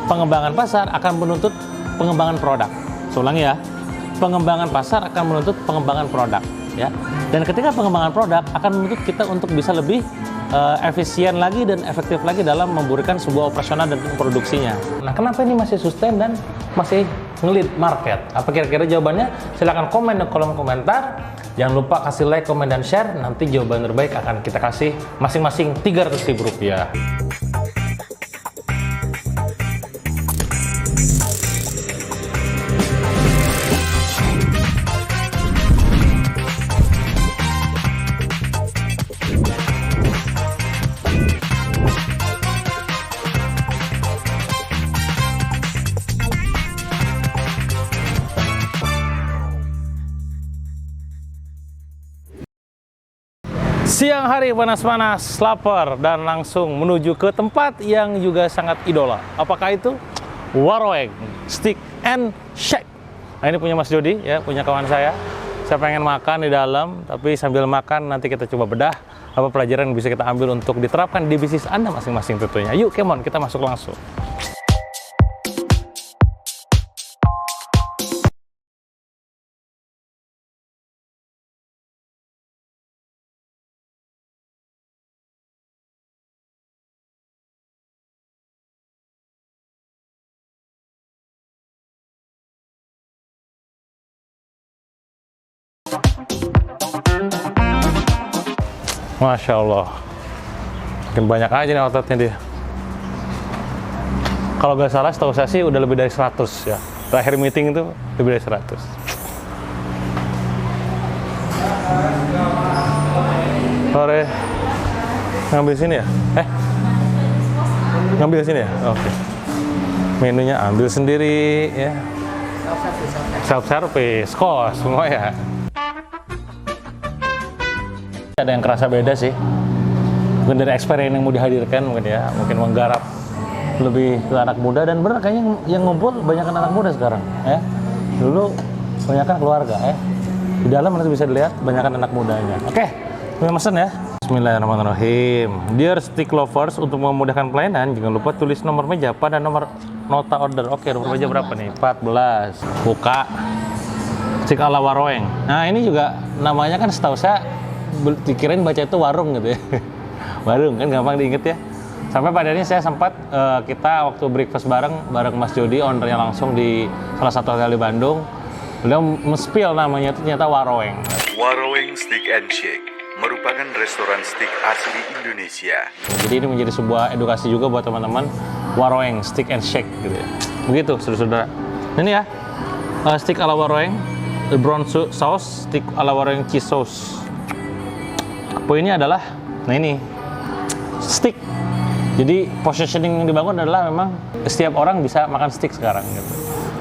pengembangan pasar akan menuntut pengembangan produk. Saya ulangi ya, pengembangan pasar akan menuntut pengembangan produk, ya. Dan ketika pengembangan produk akan menuntut kita untuk bisa lebih efisien lagi dan efektif lagi dalam memberikan sebuah operasional dan produksinya. Nah, kenapa ini masih sustain dan masih nge-lead market? Apa kira-kira jawabannya? Silahkan komen di kolom komentar. Jangan lupa kasih like, komen, dan share. Nanti jawaban terbaik akan kita kasih masing-masing Rp300.000. Siang hari panas-panas, lapar, dan langsung menuju ke tempat yang juga sangat idola. Apakah itu? Waroeng Steak and Shake. Nah, ini punya Mas Jody, ya, punya kawan saya. Saya pengen makan di dalam, tapi sambil makan nanti kita coba bedah apa pelajaran yang bisa kita ambil untuk diterapkan di bisnis Anda masing-masing tentunya. Yuk, come on, kita masuk langsung. Masya Allah, makin banyak aja nih outletnya dia. Kalau nggak salah, setahu saya sih udah lebih dari 100 ya. Terakhir meeting itu lebih dari 100. Sore, ngambil sini ya? Ngambil sini ya? Oke. Menunya ambil sendiri ya. Self-service, kos semua ya. Ada yang kerasa beda sih, mungkin dari experience yang mau dihadirkan, mungkin ya, mungkin menggarap lebih ke anak muda. Dan benar kayaknya yang ngumpul banyak anak muda sekarang ya. Dulu banyak keluarga ya, di dalam nanti bisa dilihat banyak anak mudanya. Oke, kita mesen ya. Bismillahirrahmanirrahim. Dear Steak Lovers, untuk memudahkan pelayanan jangan lupa tulis nomor meja pada nomor nota order. Oke, nomor meja berapa nih? 14. Buka Steak ala Waroeng. Nah, ini juga namanya kan setahu saya dikirain baca itu warung gitu ya. Warung kan gampang diinget ya. Sampai pada ini saya sempat kita waktu breakfast bareng Mas Jody, ownernya langsung di salah satu hotel di Bandung. Beliau men-spill namanya itu ternyata Waroeng. Waroeng Steak and Shake merupakan restoran steak asli Indonesia. Jadi ini menjadi sebuah edukasi juga buat teman-teman, Waroeng Steak and Shake gitu ya. Begitu saudara-saudara. Ini ya, steak ala Waroeng, brown sauce, steak ala Waroeng cheese sauce. Poinnya adalah, nah ini, steak. Jadi positioning yang dibangun adalah memang setiap orang bisa makan steak sekarang gitu.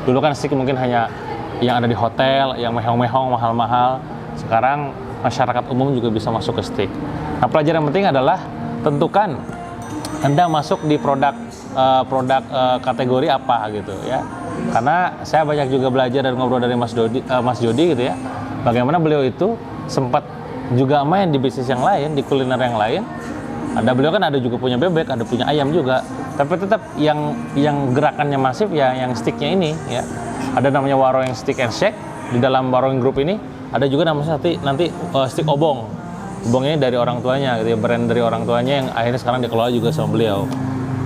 Dulu kan steak mungkin hanya yang ada di hotel, yang mehong-mehong, mahal-mahal. Sekarang masyarakat umum juga bisa masuk ke steak. Nah, pelajaran penting adalah tentukan Anda masuk di produk kategori apa gitu ya. Karena saya banyak juga belajar dan ngobrol dari Mas Jody gitu ya. Bagaimana beliau itu sempat juga main di bisnis yang lain, di kuliner yang lain. Beliau kan ada juga punya bebek, ada punya ayam juga. Tapi tetap yang gerakannya masif ya yang sticknya ini ya. Ada namanya Waroeng Steak and Shake. Di dalam Waroeng Group ini ada juga namanya nanti stick obong. Obong ini dari orang tuanya gitu ya, brand dari orang tuanya yang akhirnya sekarang dikelola juga sama beliau.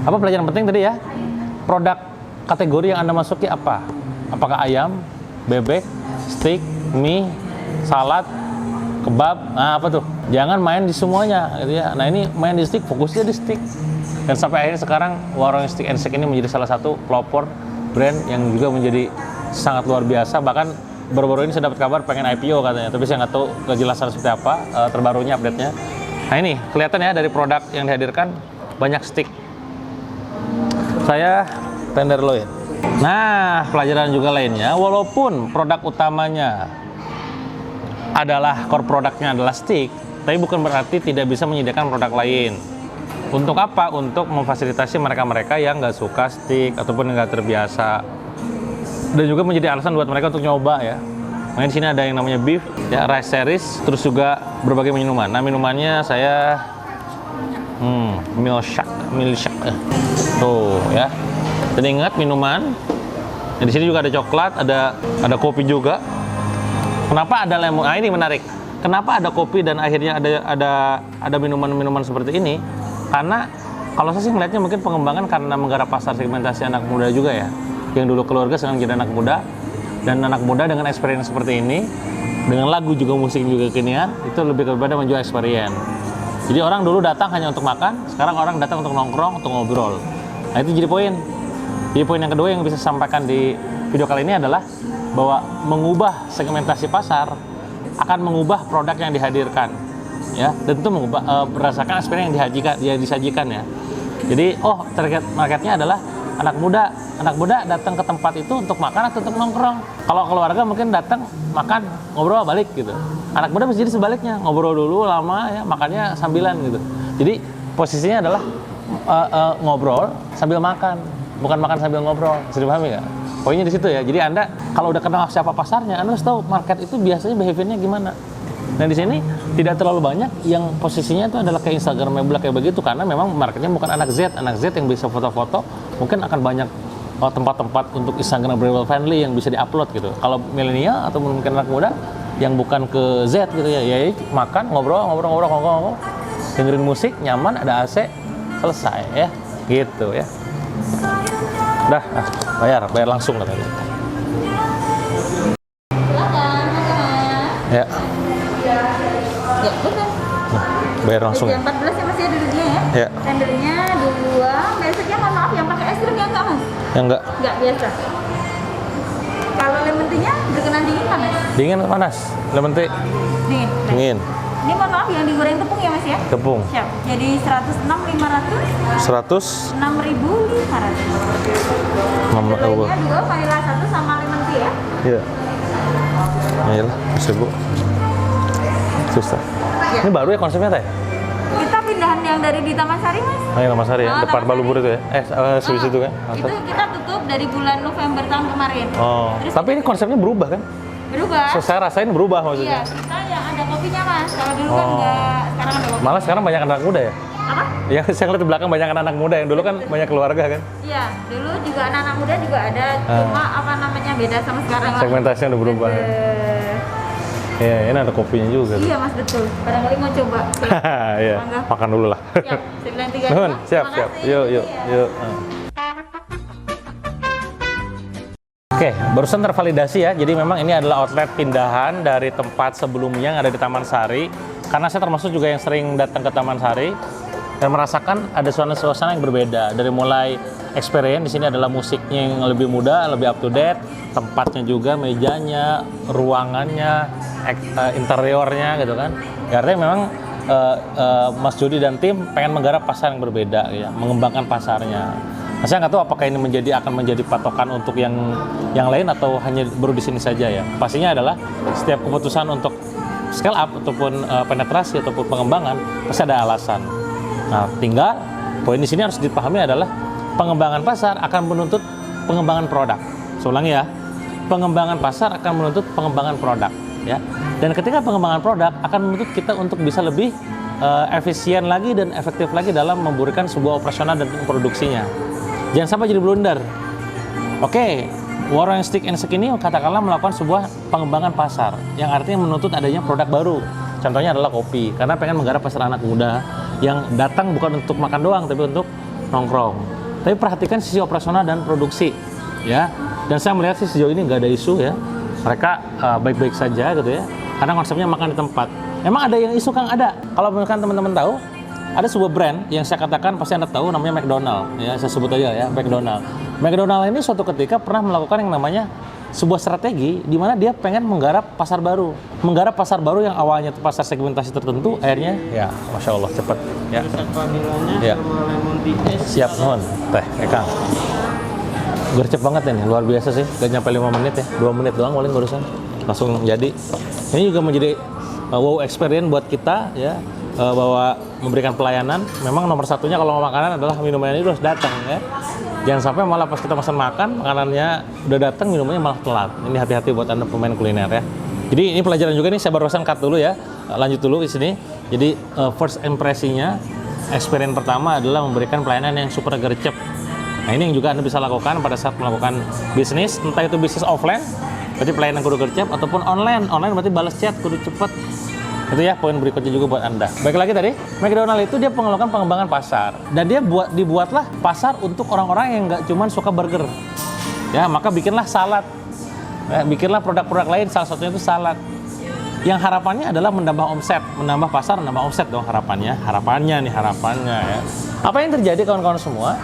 Apa pelajaran penting tadi ya? Produk kategori yang Anda masuki apa? Apakah ayam, bebek, steak, mie, salad, kebab, nah apa tuh? Jangan main di semuanya gitu ya. Nah, ini main di stick, fokusnya di stick. Dan sampai akhirnya sekarang Waroeng Steak and Shake ini menjadi salah satu pelopor brand yang juga menjadi sangat luar biasa. Bahkan baru-baru ini saya dapat kabar pengen IPO katanya, tapi saya nggak tahu kejelasan seperti apa terbarunya update-nya. Nah, ini kelihatan ya dari produk yang dihadirkan banyak stick. Saya tenderloin. Nah, pelajaran juga lainnya, walaupun produk utamanya adalah core produknya adalah steak, tapi bukan berarti tidak bisa menyediakan produk lain. Untuk apa? Untuk memfasilitasi mereka-mereka yang nggak suka steak ataupun nggak terbiasa, dan juga menjadi alasan buat mereka untuk nyoba ya. Makanya di sini ada yang namanya beef, ya, rice series, terus juga berbagai minuman. Nah, minumannya saya milkshake tuh ya. Dan ingat minuman. Nah, di sini juga ada coklat, ada kopi juga. Kenapa ada lemon? Nah, ini menarik. Kenapa ada kopi dan akhirnya ada minuman-minuman seperti ini? Karena kalau saya sih melihatnya mungkin pengembangan karena menggarap pasar segmentasi anak muda juga ya. Yang dulu keluarga sekarang jadi anak muda, dan anak muda dengan experience seperti ini, dengan lagu juga, musik juga kekinian, itu lebih kepada menjual experience. Jadi orang dulu datang hanya untuk makan, sekarang orang datang untuk nongkrong, untuk ngobrol. Nah, itu jadi poin. Jadi poin yang kedua yang bisa saya sampaikan di video kali ini adalah bahwa mengubah segmentasi pasar akan mengubah produk yang dihadirkan, ya, dan itu mengubah berdasarkan experience yang disajikan ya. Jadi target marketnya adalah anak muda datang ke tempat itu untuk makan atau untuk nongkrong. Kalau keluarga mungkin datang makan ngobrol balik gitu. Anak muda bisa jadi sebaliknya, ngobrol dulu lama ya, makannya sambilan gitu. Jadi posisinya adalah ngobrol sambil makan, bukan makan sambil ngobrol. Bisa dipahami nggak? Poinnya di situ ya. Jadi Anda kalau udah kenal siapa pasarnya, Anda harus tahu market itu biasanya behaviornya gimana. Nah, di sini tidak terlalu banyak yang posisinya itu adalah kayak Instagramable kayak begitu, karena memang marketnya bukan anak Z yang bisa foto-foto, mungkin akan banyak tempat-tempat untuk Instagramable friendly yang bisa diupload gitu. Kalau milenial atau mungkin anak muda yang bukan ke Z gitu ya, makan, ngobrol, dengerin musik, nyaman, ada AC, selesai ya, gitu ya. Udah, bayar langsung katanya. Ya. Ya, betul. Bayar langsung. 14 ya Mas ya duduknya ya. Ya. Tendernya 2, besoknya mohon maaf yang pakai es krim ya enggak Mas? Ya enggak. Enggak biasa. Kalau lemon tea-nya berkenan dingin panas? Dingin atau panas? Lemon tea? Dingin. Dingin. Ini mohon maaf yang digoreng tepung ya Mas ya? Tepung. Siap. Jadi 106.500. 6.500. Lainnya 2, vanilla 1 sama lemon tea ya. Iya. Ayolah, bisa Bu. Susah. Ya. Ini baru ya konsepnya teh? Kita pindahan yang dari di Taman Sari Mas. Oh, yang Taman Sari ya, depan Taman Balubur Sari. itu ya? Sebelah situ kan? Itu kita tutup dari bulan November tahun kemarin. Oh, Terus tapi ini konsepnya berubah kan? berubah. Saya rasain berubah maksudnya. Iya, kita yang ada kopinya Mas. Kalau dulu kan enggak, sekarang ada kopi. Malah sekarang banyak anak muda ya? Apa? Yang saya ngeliat di belakang banyak anak muda, yang dulu kan banyak keluarga kan? Iya, dulu juga anak-anak muda juga ada, cuma apa namanya beda sama sekarang lah. Segmentasinya udah berubah ya? Iya, ini ada kopinya juga. Iya Mas, betul. Barangkali mau coba. Iya, Mangga. makan dulu lah. Siap, 932. Nuhun, siap. Yuk. Oke, barusan tervalidasi ya. Jadi memang ini adalah outlet pindahan dari tempat sebelumnya yang ada di Taman Sari. Karena saya termasuk juga yang sering datang ke Taman Sari dan merasakan ada suasana yang berbeda. Dari mulai experience di sini adalah musiknya yang lebih muda, lebih up to date, tempatnya juga, mejanya, ruangannya, interiornya gitu kan. Ya, artinya memang Mas Jody dan tim pengen menggarap pasar yang berbeda ya, mengembangkan pasarnya. Nah, saya nggak tahu apakah ini akan menjadi patokan untuk yang lain atau hanya baru di sini saja ya. Pastinya adalah setiap keputusan untuk scale up ataupun penetrasi ataupun pengembangan pasti ada alasan. Nah, tinggal poin di sini harus dipahami adalah pengembangan pasar akan menuntut pengembangan produk. Saya ulangi ya, pengembangan pasar akan menuntut pengembangan produk ya. Dan ketika pengembangan produk akan menuntut kita untuk bisa lebih efisien lagi dan efektif lagi dalam memberikan sebuah operasional dan produksinya. Jangan sampai jadi blunder. Oke, Warung Stick and Shake ini katakanlah melakukan sebuah pengembangan pasar yang artinya menuntut adanya produk baru. Contohnya adalah kopi, karena pengen menggarap pasar anak muda yang datang bukan untuk makan doang, tapi untuk nongkrong. Tapi perhatikan sisi operasional dan produksi, ya. Dan saya melihat sih sejauh ini nggak ada isu ya. Mereka baik-baik saja gitu ya. Karena konsepnya makan di tempat. Emang ada yang isu Kang? Ada. Kalau misalkan teman-teman tahu, ada sebuah brand yang saya katakan pasti Anda tahu namanya McDonald. Ya, saya sebut aja ya, McDonald. McDonald ini suatu ketika pernah melakukan yang namanya sebuah strategi di mana dia pengen menggarap pasar baru. Menggarap pasar baru yang awalnya pasar segmentasi tertentu, akhirnya ya Masya Allah cepat. Ya. Ya. Siap nuhun. Teh, Kang. Gercep banget ini, luar biasa sih. Gak nyampe 5 menit ya, 2 menit doang paling barusan. Langsung jadi. Ini juga menjadi wow experience buat kita ya. Bahwa memberikan pelayanan, memang nomor satunya kalau mau makanan adalah minumannya itu harus datang ya. Jangan sampai malah pas kita pesan makan, makanannya udah datang, minumannya malah telat. Ini hati-hati buat Anda pemain kuliner ya. Jadi ini pelajaran juga nih, saya barusan cut dulu ya. Lanjut dulu di sini. Jadi first impresinya, experience pertama adalah memberikan pelayanan yang super gercep. Nah ini yang juga Anda bisa lakukan pada saat melakukan bisnis, entah itu bisnis offline, berarti pelayanan kudu gercep, ataupun online. Online berarti balas chat kudu cepet. Itu ya poin berikutnya juga buat Anda. Baik lagi tadi, McDonald itu dia melakukan pengembangan pasar. Dan dia dibuatlah pasar untuk orang-orang yang nggak cuma suka burger. Ya, maka bikinlah salad. Ya, bikinlah produk-produk lain, salah satunya itu salad. Yang harapannya adalah menambah omset, menambah pasar, menambah omset dong harapannya. Harapannya ya. Apa yang terjadi kawan-kawan semua?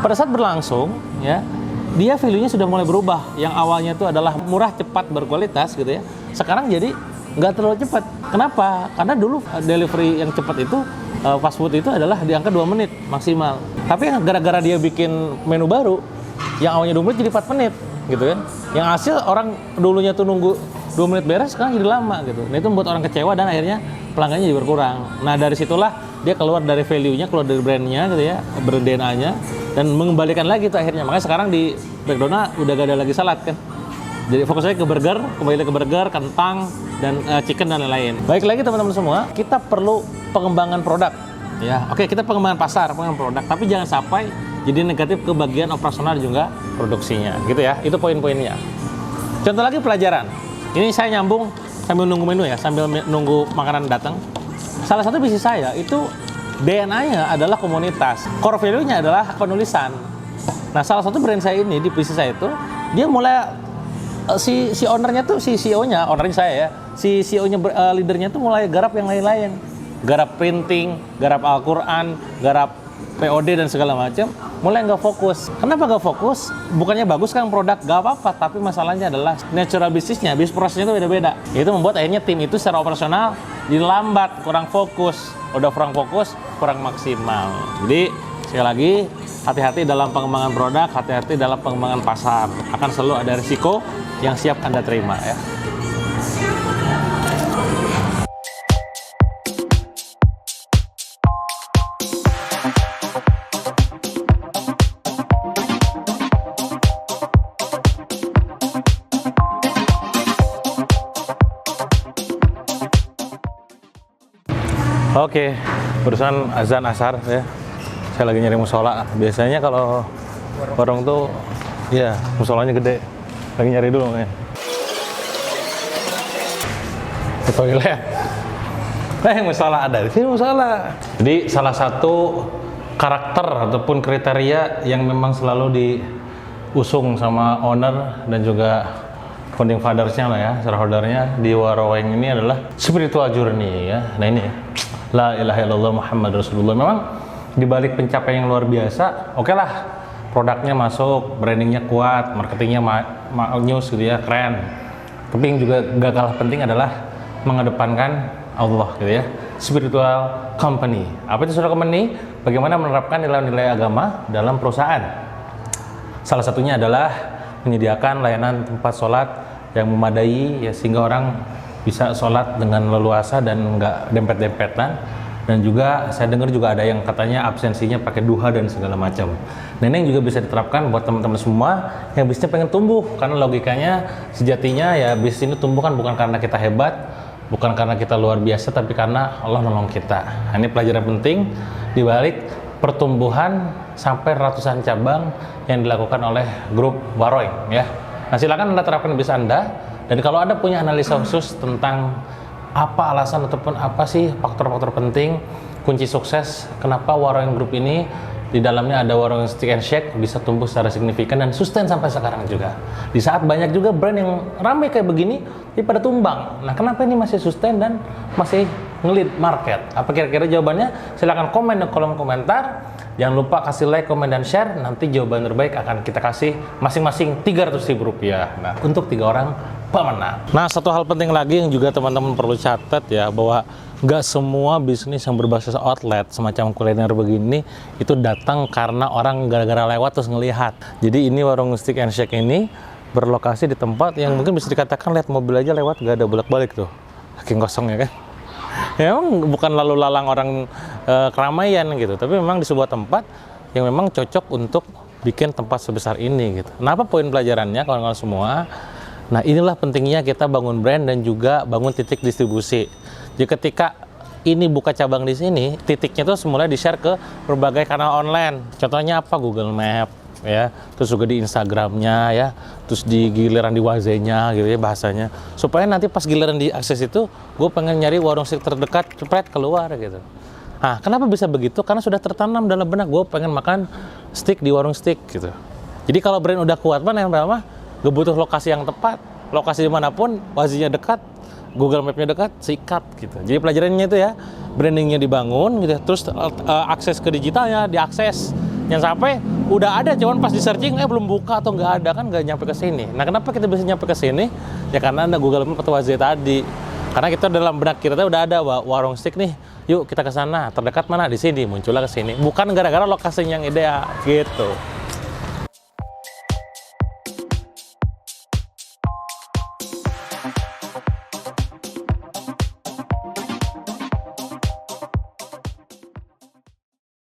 Pada saat berlangsung, ya, dia value-nya sudah mulai berubah. Yang awalnya itu adalah murah, cepat, berkualitas gitu ya. Sekarang jadi nggak terlalu cepat. Kenapa? Karena dulu delivery yang cepat itu, fast food itu adalah di angka 2 menit maksimal. Tapi gara-gara dia bikin menu baru, yang awalnya 2 menit jadi 4 menit gitu kan. Yang hasil orang dulunya tuh nunggu 2 menit beres, sekarang jadi lama gitu. Nah itu membuat orang kecewa dan akhirnya pelanggannya jadi berkurang. Nah dari situlah dia keluar dari value-nya, keluar dari brand-nya gitu ya, brand DNA-nya, dan mengembalikan lagi tuh akhirnya. Makanya sekarang di McDonald udah gak ada lagi salad kan. Jadi fokusnya ke burger, kembali ke burger, kentang, dan chicken dan lain-lain. Baik lagi teman-teman semua, kita perlu pengembangan produk. Ya, oke kita pengembangan pasar, pengembangan produk, tapi jangan sampai jadi negatif ke bagian operasional juga produksinya, gitu ya. Itu poin-poinnya. Contoh lagi pelajaran. Ini saya nyambung sambil nunggu menu ya, sambil nunggu makanan datang. Salah satu bisnis saya itu DNA-nya adalah komunitas. Core value-nya adalah penulisan. Nah, salah satu brand saya ini di bisnis saya itu dia mulai si ownernya tuh si CEO-nya, ownernya saya ya. Si CEO-nya leadernya tuh mulai garap yang lain-lain. Garap printing, garap Al-Qur'an, garap POD dan segala macam, mulai nggak fokus. Kenapa nggak fokus? Bukannya bagus kan produk, nggak apa-apa, tapi masalahnya adalah natural bisnisnya, bisnis prosesnya itu beda-beda. Itu membuat akhirnya tim itu secara operasional jadi lambat, kurang fokus. Udah kurang fokus, kurang maksimal. Jadi sekali lagi, hati-hati dalam pengembangan produk, hati-hati dalam pengembangan pasar. Akan selalu ada risiko yang siap Anda terima ya. Oke, barusan azan asar ya. Saya lagi nyari musola. Biasanya kalau warung tuh, ya musolanya gede. Lagi nyari dulu ya. Ke toilet. Musola ada. Di sini musola. Jadi salah satu karakter ataupun kriteria yang memang selalu diusung sama owner dan juga founding fathers-nya lah ya, shareholder-nya di Waroeng ini adalah spiritual journey ya. Nah ini ya. La ilaha illallah Muhammad Rasulullah. Memang dibalik pencapaian yang luar biasa, oke lah produknya masuk, brandingnya kuat, marketingnya news gitu ya, keren. Tapi yang juga gak kalah penting adalah mengedepankan Allah gitu ya. Spiritual company. Apa itu spiritual company? Bagaimana menerapkan nilai-nilai agama dalam perusahaan. Salah satunya adalah menyediakan layanan tempat sholat yang memadai ya, sehingga orang bisa sholat dengan leluasa dan nggak dempet-dempetan. Dan juga saya dengar juga ada yang katanya absensinya pakai duha dan segala macam. Nah ini yang juga bisa diterapkan buat teman-teman semua yang bisnisnya pengen tumbuh, karena logikanya sejatinya ya bisnis ini tumbuh kan bukan karena kita hebat, bukan karena kita luar biasa, tapi karena Allah nolong kita. Nah, ini pelajaran penting di balik pertumbuhan sampai ratusan cabang yang dilakukan oleh grup Waroeng ya. Nah silakan Anda terapkan di bisnis Anda. Dan kalau Anda punya analisa khusus tentang apa alasan ataupun apa sih faktor-faktor penting kunci sukses kenapa Waroeng Group ini di dalamnya ada Waroeng Steak and Shake bisa tumbuh secara signifikan dan sustain sampai sekarang juga. Di saat banyak juga brand yang ramai kayak begini, tapi pada tumbang. Nah kenapa ini masih sustain dan masih nge-lead market? Apa kira-kira jawabannya? Silahkan komen di kolom komentar. Jangan lupa kasih like, komen, dan share. Nanti jawaban terbaik akan kita kasih masing-masing Rp300.000. Nah, untuk 3 orang pemenang. Nah, satu hal penting lagi yang juga teman-teman perlu catat ya, bahwa nggak semua bisnis yang berbasis outlet semacam kuliner begini itu datang karena orang gara-gara lewat terus ngelihat. Jadi ini warung Steak and Shake ini berlokasi di tempat yang mungkin bisa dikatakan lihat mobil aja lewat gak ada bolak-balik tuh, saking kosong ya kan. Ya, memang bukan lalu lalang orang keramaian gitu, tapi memang di sebuah tempat yang memang cocok untuk bikin tempat sebesar ini gitu. Nah, apa poin pelajarannya kawan-kawan semua? Nah, inilah pentingnya kita bangun brand dan juga bangun titik distribusi. Jadi ketika ini buka cabang di sini, titiknya tuh semula di-share ke berbagai kanal online. Contohnya apa? Google Map, ya, terus juga di Instagramnya ya, terus di giliran di Waze-nya gitu ya bahasanya, supaya nanti pas giliran diakses itu, gue pengen nyari warung steak terdekat, cepet keluar gitu. Nah, kenapa bisa begitu? Karena sudah tertanam dalam benak gue pengen makan steak di warung steak gitu. Jadi kalau brand udah kuat yang pertama, gue butuh lokasi yang tepat, lokasi dimanapun, Waze-nya dekat, Google Map-nya dekat, sikat gitu. Jadi pelajarannya itu ya, brandingnya dibangun gitu, terus akses ke digitalnya diakses. Yang sampai udah ada, cuman pas di searching belum buka atau nggak ada, kan nggak nyampe ke sini. Nah, kenapa kita bisa nyampe ke sini? Ya karena ada Google Map atau Waze tadi. Karena kita dalam benak kita udah ada warung steak nih, yuk kita ke sana. Terdekat mana? Di sini, muncullah ke sini. Bukan gara-gara lokasinya yang ideal gitu.